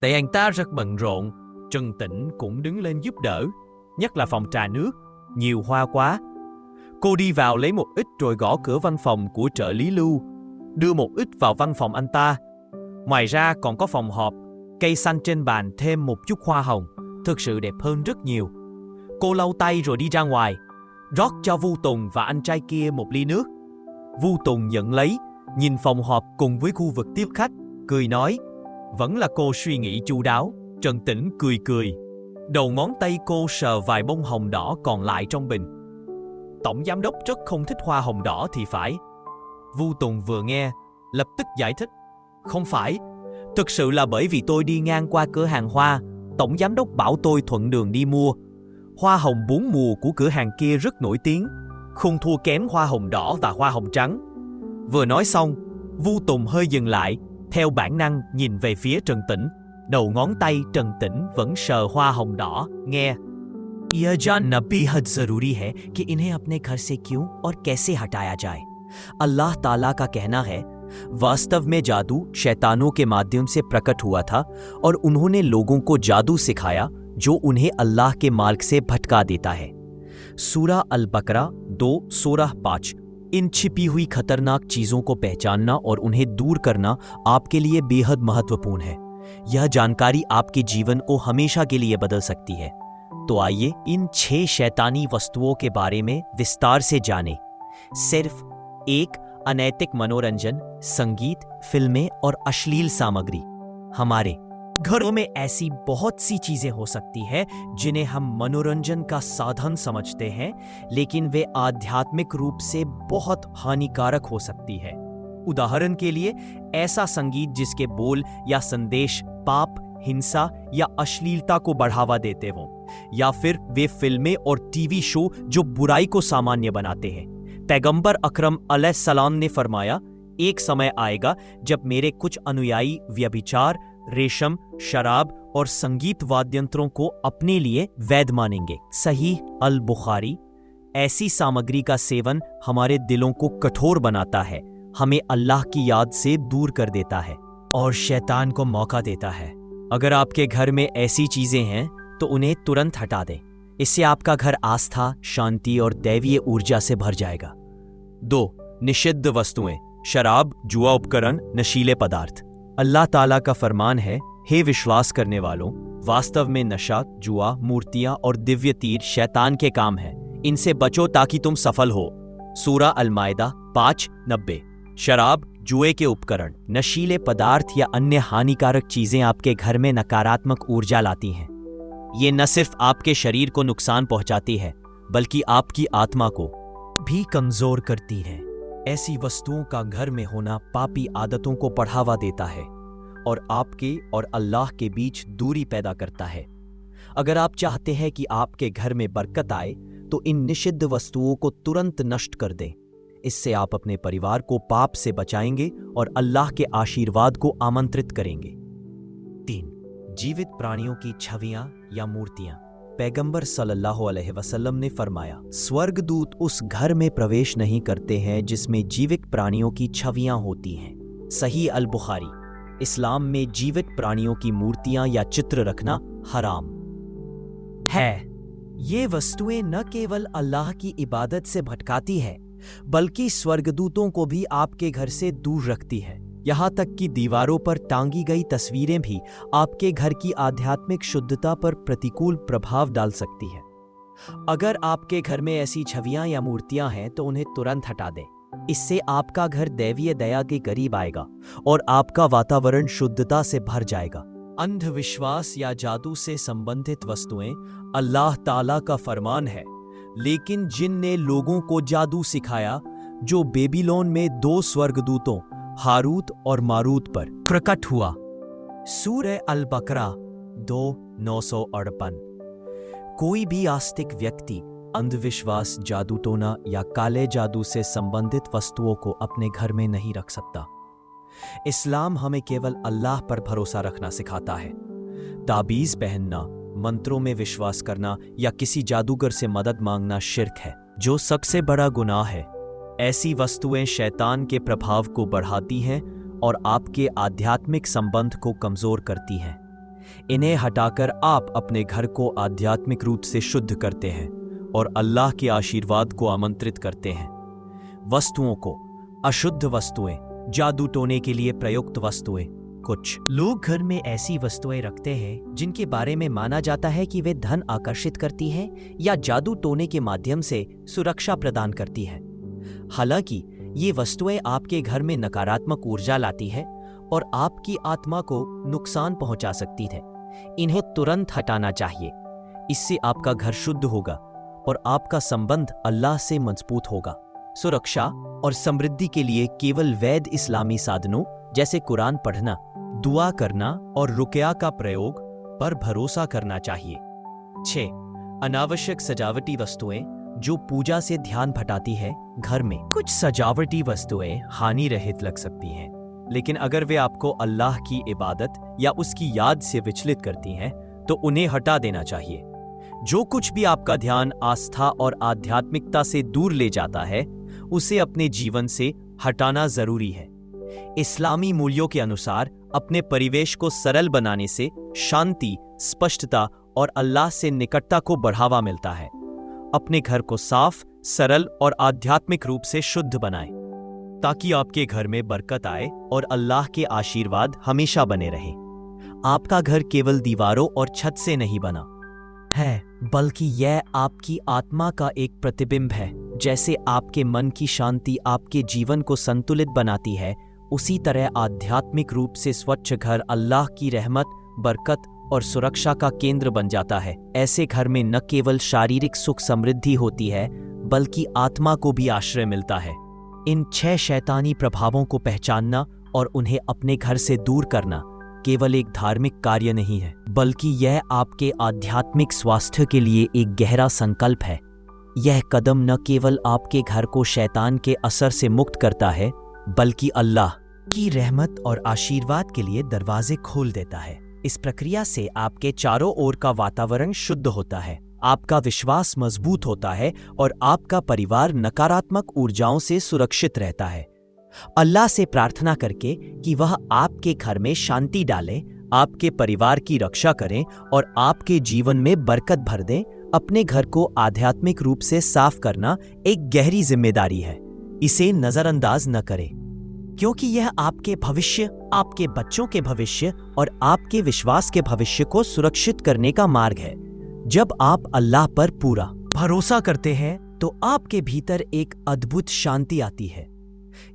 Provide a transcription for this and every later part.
Tại anh ta rất bận rộn, Trần Tĩnh cũng đứng lên giúp đỡ, nhất là phòng trà nước, nhiều hoa quá. Cô đi vào lấy một ít rồi gõ cửa văn phòng của trợ lý Lưu, đưa một ít vào văn phòng anh ta. Ngoài ra còn có phòng họp, cây xanh trên bàn thêm một chút hoa hồng, thực sự đẹp hơn rất nhiều. Cô lau tay rồi đi ra ngoài, rót cho Vu Tùng và anh trai kia một ly nước. Vu Tùng nhận lấy, nhìn phòng họp cùng với khu vực tiếp khách, cười nói, vẫn là cô suy nghĩ chu đáo. Trần Tĩnh cười cười, đầu ngón tay cô sờ vài bông hồng đỏ còn lại trong bình. Tổng giám đốc rất không thích hoa hồng đỏ thì phải. Vu Tùng vừa nghe, lập tức giải thích, không phải, thực sự là bởi vì tôi đi ngang qua cửa hàng hoa, tổng giám đốc bảo tôi thuận đường đi mua. Hoa hồng 4 mùa của cửa hàng kia rất nổi tiếng, không thua kém hoa hồng đỏ và hoa hồng trắng. Vừa nói xong, Vu Tùng hơi dừng lại, theo bản năng nhìn về phía Trần Tĩnh. Đầu ngón tay Trần Tĩnh vẫn sờ hoa hồng đỏ, nghe. यह जानना बेहद जरूरी है कि इन्हें अपने घर से क्यों और कैसे हटाया जाए। अल्लाह ताला का कहना है, वास्तव में जादू शैतानों के माध्यम से प्रकट हुआ था और उन्होंने लोगों को जादू सिखाया जो उन्हें अल्लाह के मार्ग से भटका देता है। सूरा अल बकरा 2:16-5। इन छिपी हुई खतरनाक चीजों को पहचानना और उन्हें दूर करना आपके लिए बेहद महत्वपूर्ण है। यह जानकारी आपके जीवन को हमेशा के लिए बदल सकती है। तो आइए इन 6 शैतानी वस्तुओं के बारे में विस्तार से जानें। सिर्फ 1, अनैतिक मनोरंजन, संगीत, फिल्में और अश्लील सामग्री। हमारे घरों में ऐसी बहुत सी चीजें हो सकती हैं जिन्हें हम मनोरंजन का साधन समझते हैं, लेकिन वे आध्यात्मिक रूप से बहुत हानिकारक हो सकती है। उदाहरण के लिए, ऐसा संगीत जिसके बोल या संदेश पाप, हिंसा या अश्लीलता को बढ़ावा देते हों, या फिर वे फिल्में और टीवी शो जो बुराई को सामान्य बनाते हैं। पैगंबर अकरम अलैहिस्सलाम ने फरमाया, एक समय आएगा जब मेरे कुछ अनुयायी व्यभिचार, रेशम, शराब और संगीत वाद्यंत्रों को अपने लिए वैध मानेंगे। सही अल बुखारी। ऐसी सामग्री का सेवन हमारे दिलों को कठोर बनाता है, हमें अल्लाह की याद से दूर कर देता है और शैतान को मौका देता है। अगर आपके घर में ऐसी चीजें हैं तो उन्हें तुरंत हटा दें। इससे आपका घर आस्था, शांति और दैवीय ऊर्जा से भर जाएगा। 2. निषिद्ध वस्तुएं, शराब, जुआ उपकरण, नशीले पदार्थ। अल्लाह ताला का फरमान है, हे विश्वास करने वालों, वास्तव में नशा, जुआ, मूर्तियां और दिव्य तीर शैतान के काम हैं। इनसे बचो ताकि तुम सफल हो। सूरा अल-माइदा 5:90। शराब, जुए के उपकरण, नशीले पदार्थ या अन्य हानिकारक चीजें आपके घर में नकारात्मक ऊर्जा लाती हैं। ये न सिर्फ आपके शरीर को नुकसान पहुंचाती है, बल्कि आपकी आत्मा को भी कमजोर करती है। ऐसी वस्तुओं का घर में होना पापी आदतों को बढ़ावा देता है और आपके और अल्लाह के बीच दूरी पैदा करता है। अगर आप चाहते हैं कि आपके घर में बरकत आए, तो इन निषिद्ध वस्तुओं को तुरंत नष्ट कर दें। इससे आप अपने परिवार को पाप से बचाएंगे और अल्लाह के आशीर्वाद को आमंत्रित करेंगे। 3. जीवित प्राणियों की छवियां या मूर्तियां। पैगंबर सल्लल्लाहु अलैहि वसल्लम ने फरमाया, स्वर्गदूत उस घर में प्रवेश नहीं करते हैं जिसमें जीवित प्राणियों की छवियां होती हैं। सही अल बुखारी। इस्लाम में जीवित प्राणियों की मूर्तियां या चित्र रखना हराम है। ये वस्तुएं न केवल अल्लाह की इबादत से भटकाती है, बल्कि स्वर्गदूतों को भी आपके घर से दूर रखती है। यहाँ तक कि दीवारों पर टांगी गई तस्वीरें भी आपके घर की आध्यात्मिक शुद्धता पर प्रतिकूल प्रभाव डाल सकती है। अगर आपके घर में ऐसी छवियां या मूर्तियां हैं तो उन्हें तुरंत हटा दें। इससे आपका घर दैवीय दया के करीब आएगा और आपका वातावरण शुद्धता से भर जाएगा। अंधविश्वास या जादू से संबंधित वस्तुएं, अल्लाह ताला का फरमान है, लेकिन जिन ने लोगों को जादू सिखाया जो बेबीलोन में 2 स्वर्गदूतों हारूत और मारूत पर प्रकट हुआ। सूरह अल बकरा 2:9-58। कोई भी आस्तिक व्यक्ति अंधविश्वास, जादू टोना या काले जादू से संबंधित वस्तुओं को अपने घर में नहीं रख सकता। इस्लाम हमें केवल अल्लाह पर भरोसा रखना सिखाता है। ताबीज पहनना, मंत्रों में विश्वास करना या किसी जादूगर से मदद मांगना शिर्क है, जो सबसे बड़ा गुनाह है। ऐसी वस्तुएं शैतान के प्रभाव को बढ़ाती हैं और आपके आध्यात्मिक संबंध को कमजोर करती हैं। इन्हें हटाकर आप अपने घर को आध्यात्मिक रूप से शुद्ध करते हैं और अल्लाह के आशीर्वाद को आमंत्रित करते हैं। वस्तुओं को, अशुद्ध वस्तुएं, जादू टोने के लिए प्रयुक्त वस्तुएं। कुछ लोग घर में ऐसी वस्तुएं रखते हैं जिनके बारे में माना जाता है कि वे धन आकर्षित करती हैं या जादू टोने के माध्यम से सुरक्षा प्रदान करती हैं। हालांकि ये वस्तुएं आपके घर में नकारात्मक ऊर्जा लाती है और आपकी आत्मा को नुकसान पहुंचा सकती है। इन्हें तुरंत हटाना चाहिए। इससे आपका घर शुद्ध होगा और आपका संबंध अल्लाह से मजबूत होगा। सुरक्षा और समृद्धि के लिए केवल वैध इस्लामी साधनों जैसे कुरान पढ़ना, दुआ करना और रुक़या का प्रयोग पर भरोसा करना चाहिए। 6. अनावश्यक सजावटी वस्तुएं जो पूजा से ध्यान भटाती है। घर में कुछ सजावटी वस्तुएं हानि रहित लग सकती हैं, लेकिन अगर वे आपको अल्लाह की इबादत या उसकी याद से विचलित करती हैं तो उन्हें हटा देना चाहिए। जो कुछ भी आपका ध्यान आस्था और आध्यात्मिकता से दूर ले जाता है उसे अपने जीवन से हटाना जरूरी है। इस्लामी मूल्यों के अनुसार अपने परिवेश को सरल बनाने से शांति, स्पष्टता और अल्लाह से निकटता को बढ़ावा मिलता है। अपने घर को साफ, सरल और आध्यात्मिक रूप से शुद्ध बनाएं ताकि आपके घर में बरकत आए और अल्लाह के आशीर्वाद हमेशा बने रहे। आपका घर केवल दीवारों और छत से नहीं बना है, बल्कि यह आपकी आत्मा का एक प्रतिबिंब है। जैसे आपके मन की शांति आपके जीवन को संतुलित बनाती है, उसी तरह आध्यात्मिक रूप से स्वच्छ घर अल्लाह की रहमत, बरकत और सुरक्षा का केंद्र बन जाता है। ऐसे घर में न केवल शारीरिक सुख समृद्धि होती है, बल्कि आत्मा को भी आश्रय मिलता है। इन 6 शैतानी प्रभावों को पहचानना और उन्हें अपने घर से दूर करना केवल एक धार्मिक कार्य नहीं है, बल्कि यह आपके आध्यात्मिक स्वास्थ्य के लिए एक गहरा संकल्प है। यह कदम न केवल आपके घर को शैतान के असर से मुक्त करता है, बल्कि अल्लाह की रहमत और आशीर्वाद के लिए दरवाजे खोल देता है। इस प्रक्रिया से आपके चारों ओर का वातावरण शुद्ध होता है, आपका विश्वास मजबूत होता है और आपका परिवार नकारात्मक ऊर्जाओं से सुरक्षित रहता है। अल्लाह से प्रार्थना करके कि वह आपके घर में शांति डालें, आपके परिवार की रक्षा करें और आपके जीवन में बरकत भर दें। अपने घर को आध्यात्मिक रूप से साफ करना एक गहरी जिम्मेदारी है। इसे नजरअंदाज न करें, क्योंकि यह आपके भविष्य, आपके बच्चों के भविष्य और आपके विश्वास के भविष्य को सुरक्षित करने का मार्ग है। जब आप अल्लाह पर पूरा भरोसा करते हैं तो आपके भीतर एक अद्भुत शांति आती है।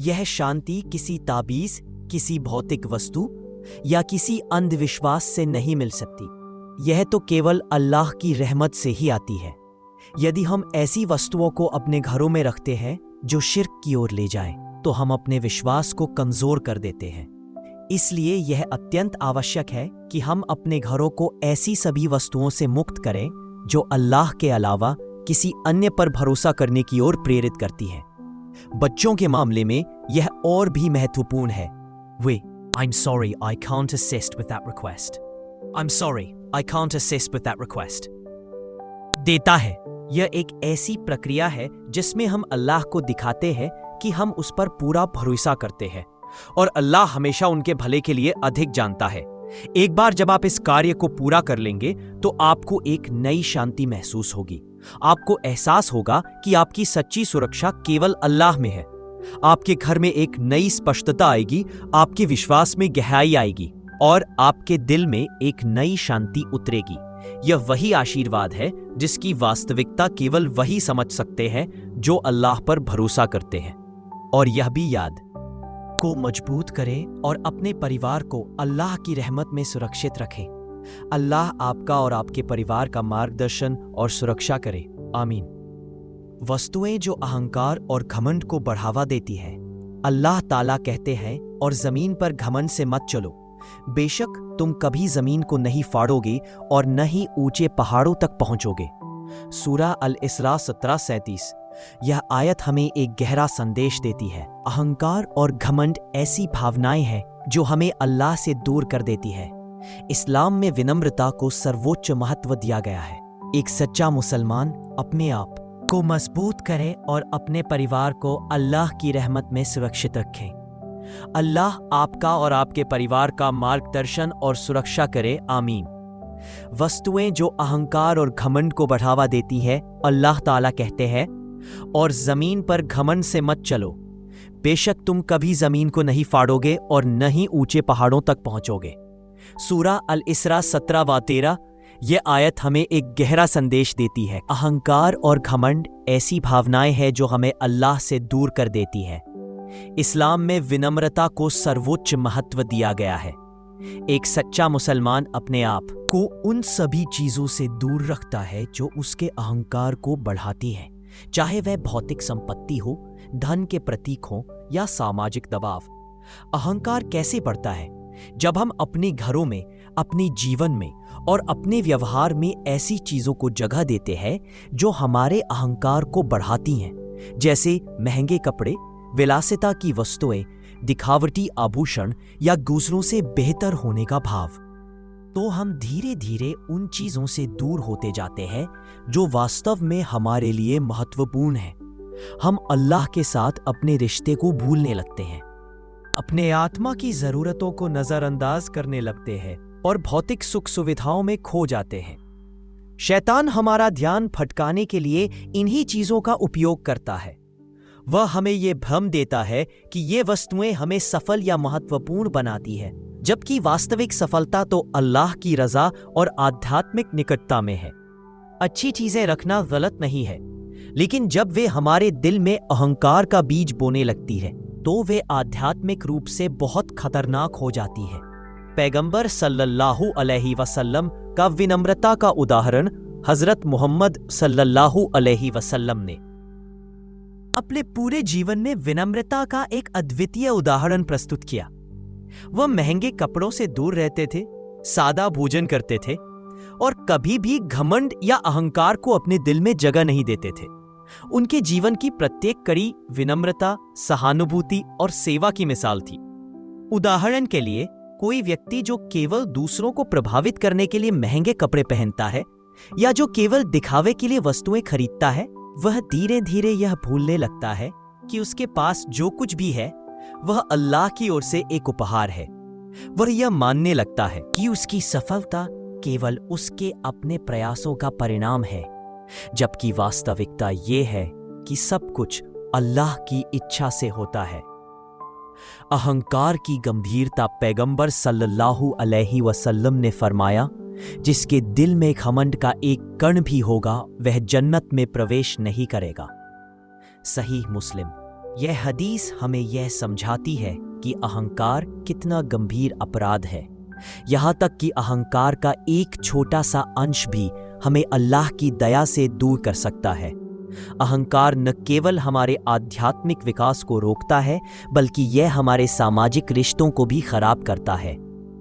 यह शांति किसी ताबीज, किसी भौतिक वस्तु या किसी अंधविश्वास से नहीं मिल सकती। यह तो केवल अल्लाह की रहमत से ही आती है। यदि हम ऐसी वस्तुओं को अपने घरों में रखते हैं जो शिर्क की ओर ले जाएं, तो हम अपने विश्वास को कमजोर कर देते हैं। इसलिए यह अत्यंत आवश्यक है कि हम अपने घरों को ऐसी सभी वस्तुओं से मुक्त करें जो अल्लाह के अलावा किसी अन्य पर भरोसा करने की ओर प्रेरित करती हैं। बच्चों के मामले में यह और भी महत्वपूर्ण है। वे I'm sorry, I can't assist with that request. I'm sorry, I can't assist with that request. देता है। यह एक ऐसी प्रक्रिया है जिसमें हम अल्लाह को दिखाते हैं कि हम उस पर पूरा भरोसा करते हैं और अल्लाह हमेशा उनके भले के लिए अधिक जानता है। एक बार जब आप इस कार्य को पूरा कर लेंगे तो आपको एक नई शांति महसूस होगी। आपको एहसास होगा कि आपकी सच्ची सुरक्षा केवल अल्लाह में है। आपके घर में एक नई स्पष्टता आएगी, आपके विश्वास में गहराई आएगी और आपके दिल में एक नई शांति उतरेगी। यह वही आशीर्वाद है जिसकी वास्तविकता केवल वही समझ सकते हैं जो अल्लाह पर भरोसा करते हैं। और यह भी याद को मजबूत करें और अपने परिवार को अल्लाह की रहमत में सुरक्षित रखें। अल्लाह आपका और आपके परिवार का मार्गदर्शन और सुरक्षा करे। आमीन। वस्तुएं जो अहंकार और घमंड को बढ़ावा देती हैं। अल्लाह ताला कहते हैं, और जमीन पर घमंड से मत चलो, बेशक तुम कभी जमीन को नहीं फाड़ोगे और न ही ऊंचे पहाड़ों तक पहुंचोगे। सूरा अल-इसरा 17:37। यह आयत हमें एक गहरा संदेश देती है। अहंकार और घमंड ऐसी भावनाएं हैं जो हमें अल्लाह से दूर कर देती है। इस्लाम में विनम्रता को सर्वोच्च महत्व दिया गया है। एक सच्चा मुसलमान अपने आप को मजबूत करे और अपने परिवार को अल्लाह की रहमत में सुरक्षित रखें। अल्लाह आपका और आपके परिवार का मार्गदर्शन और सुरक्षा करे, आमीन। वस्तुएं जो अहंकार और घमंड को बढ़ावा देती है, अल्लाह ताला कहते हैं, और जमीन पर घमंड से मत चलो, बेशक तुम कभी जमीन को नहीं फाड़ोगे और न ही ऊंचे पहाड़ों तक पहुंचोगे। सूरा अल इसरा 17 व 13। ये आयत हमें एक गहरा संदेश देती है। अहंकार और घमंड ऐसी भावनाएं हैं जो हमें अल्लाह से दूर कर देती है। इस्लाम में विनम्रता को सर्वोच्च महत्व दिया गया है। एक सच्चा मुसलमान अपने आप को उन सभी चीजों से दूर रखता है जो उसके अहंकार को बढ़ाती हैं, चाहे वह भौतिक संपत्ति हो, धन के प्रतीक हो या सामाजिक दबाव। अहंकार कैसे बढ़ता है? जब हम अपने घरों में, अपने जीवन में और अपने व्यवहार में ऐसी चीजों को जगह देते हैं जो हमारे अहंकार को बढ़ाती हैं, जैसे महंगे कपड़े, विलासिता की वस्तुएं, दिखावटी आभूषण या दूसरों से बेहतर होने का भाव, तो हम धीरे धीरे उन चीजों से दूर होते जाते हैं जो वास्तव में हमारे लिए महत्वपूर्ण है। हम अल्लाह के साथ अपने रिश्ते को भूलने लगते हैं, अपने आत्मा की जरूरतों को नजरअंदाज करने लगते हैं और भौतिक सुख सुविधाओं में खो जाते हैं। शैतान हमारा ध्यान भटकाने के लिए इन्हीं चीजों का उपयोग करता है। वह हमें यह भ्रम देता है कि ये वस्तुएं हमें सफल या महत्वपूर्ण बनाती है, जबकि वास्तविक सफलता तो अल्लाह की रजा और आध्यात्मिक निकटता में है। अच्छी चीजें रखना गलत नहीं है, लेकिन जब वे हमारे दिल में अहंकार का बीज बोने लगती है तो वे आध्यात्मिक रूप से बहुत खतरनाक हो जाती है। पैगंबर सल्लल्लाहु अलैहि वसल्लम का विनम्रता का उदाहरण हजरत मोहम्मद सल्लल्लाहु अलैहि वसल्लम ने अपने पूरे जीवन में विनम्रता का एक अद्वितीय उदाहरण प्रस्तुत किया। वह महंगे कपड़ों से दूर रहते थे, सादा भोजन करते थे और कभी भी घमंड या अहंकार को अपने दिल में जगह नहीं देते थे। उनके जीवन की प्रत्येक कड़ी विनम्रता, सहानुभूति और सेवा की मिसाल थी। उदाहरण के लिए, कोई व्यक्ति जो केवल दूसरों को प्रभावित करने के लिए महंगे कपड़े पहनता है या जो केवल दिखावे के लिए वस्तुएं खरीदता है, वह धीरे धीरे यह भूलने लगता है कि उसके पास जो कुछ भी है वह अल्लाह की ओर से एक उपहार है। वह यह मानने लगता है कि उसकी सफलता केवल उसके अपने प्रयासों का परिणाम है, जबकि वास्तविकता ये है कि सब कुछ अल्लाह की इच्छा से होता है। अहंकार की गंभीरता पैगंबर सल्लल्लाहु अलैहि वसल्लम ने फरमाया, जिसके दिल में घमंड का एक कण भी होगा वह जन्नत में प्रवेश नहीं करेगा। सही मुस्लिम। यह हदीस हमें यह समझाती है कि अहंकार कितना गंभीर अपराध है। यहाँ तक कि अहंकार का एक छोटा सा अंश भी हमें अल्लाह की दया से दूर कर सकता है। अहंकार न केवल हमारे आध्यात्मिक विकास को रोकता है, बल्कि यह हमारे सामाजिक रिश्तों को भी खराब करता है।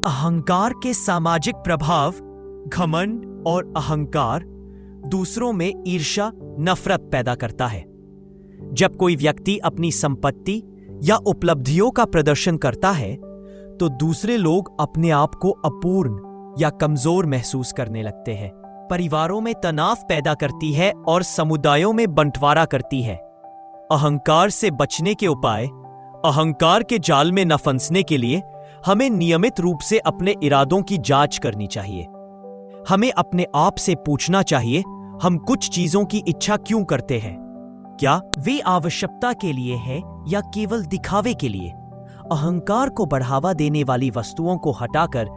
अहंकार के सामाजिक प्रभाव, घमंड और अहंकार दूसरों में ईर्ष्या, नफरत पैदा करता है। जब कोई व्यक्ति अपनी संपत्ति या उपलब्धियों का प्रदर्शन करता है, तो दूसरे लोग अपने आप को अपूर्ण या कमजोर महसूस करने लगते हैं। परिवारों में तनाव पैदा करती है और समुदायों में बंटवारा करती है। अहंकार से बचने के उपाय। अहंकार के जाल में न फंसने के लिए हमें नियमित रूप से अपने इरादों की जांच करनी चाहिए। हमें अपने आप से पूछना चाहिए, हम कुछ चीजों की इच्छा क्यों करते हैं? क्या वे आवश्यकता के लिए है या केवल दिखावे के लिए? अहंकार को बढ़ावा देने वाली वस्तुओं को हटाकर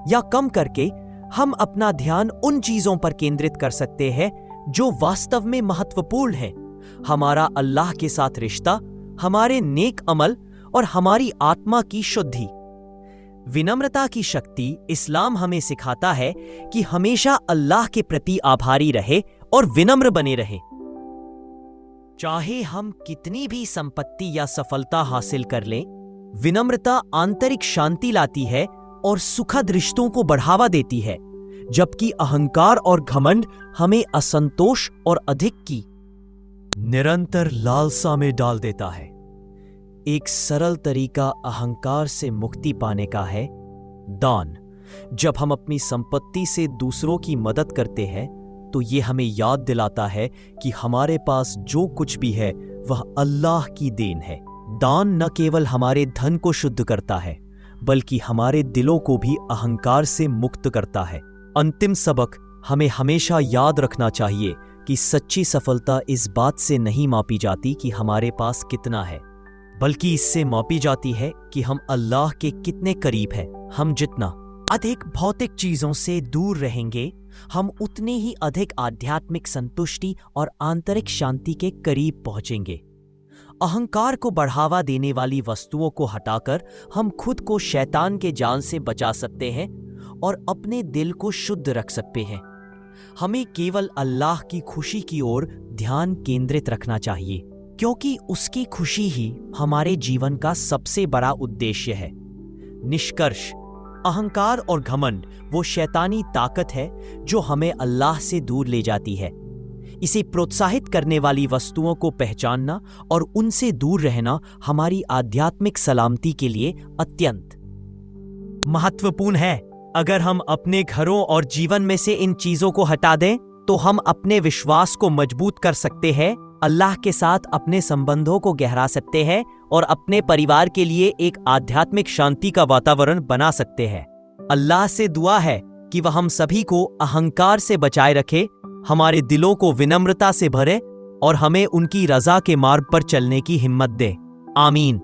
या कम करके हम अपना ध्यान उन चीजों पर केंद्रित कर सकते हैं जो वास्तव में महत्वपूर्ण है। हमारा अल्लाह के साथ रिश्ता, हमारे नेक अमल और हमारी आत्मा की शुद्धि। विनम्रता की शक्ति इस्लाम हमें सिखाता है कि हमेशा अल्लाह के प्रति आभारी रहे और विनम्र बने रहे। चाहे हम कितनी भी संपत्ति या सफलता हासिल कर लें, विनम्रता आंतरिक शांति लाती है और सुखद रिश्तों को बढ़ावा देती है, जबकि अहंकार और घमंड हमें असंतोष और अधिक की निरंतर लालसा में डाल देता है। एक सरल तरीका अहंकार से मुक्ति पाने का है दान। जब हम अपनी संपत्ति से दूसरों की मदद करते हैं, तो ये हमें याद दिलाता है कि हमारे पास जो कुछ भी है वह अल्लाह की देन है। दान न केवल हमारे धन को शुद्ध करता है, बल्कि हमारे दिलों को भी अहंकार से मुक्त करता है। अंतिम सबक, हमें हमेशा याद रखना चाहिए कि सच्ची सफलता इस बात से नहीं मापी जाती कि हमारे पास कितना है, बल्कि इससे मापी जाती है कि हम अल्लाह के कितने करीब हैं। हम जितना अधिक भौतिक चीजों से दूर रहेंगे, हम उतने ही अधिक आध्यात्मिक संतुष्टि और आंतरिक शांति के करीब पहुंचेंगे। अहंकार को बढ़ावा देने वाली वस्तुओं को हटाकर हम खुद को शैतान के जाल से बचा सकते हैं और अपने दिल को शुद्ध रख सकते हैं। हमें केवल अल्लाह की खुशी की ओर ध्यान केंद्रित रखना चाहिए, क्योंकि उसकी खुशी ही हमारे जीवन का सबसे बड़ा उद्देश्य है। निष्कर्ष, अहंकार और घमंड वो शैतानी ताकत है जो हमें अल्लाह से दूर ले जाती है। इसे प्रोत्साहित करने वाली वस्तुओं को पहचानना और उनसे दूर रहना हमारी आध्यात्मिक सलामती के लिए अत्यंत महत्वपूर्ण है। अगर हम अपने घरों और जीवन में से इन चीजों को हटा दें, तो हम अपने विश्वास को मजबूत कर सकते हैं, अल्लाह के साथ अपने संबंधों को गहरा सकते हैं और अपने परिवार के लिए एक आध्यात्मिक शांति का वातावरण बना सकते हैं। अल्लाह से दुआ है कि वह हम सभी को अहंकार से बचाए रखे, हमारे दिलों को विनम्रता से भरे और हमें उनकी रजा के मार्ग पर चलने की हिम्मत दे। आमीन।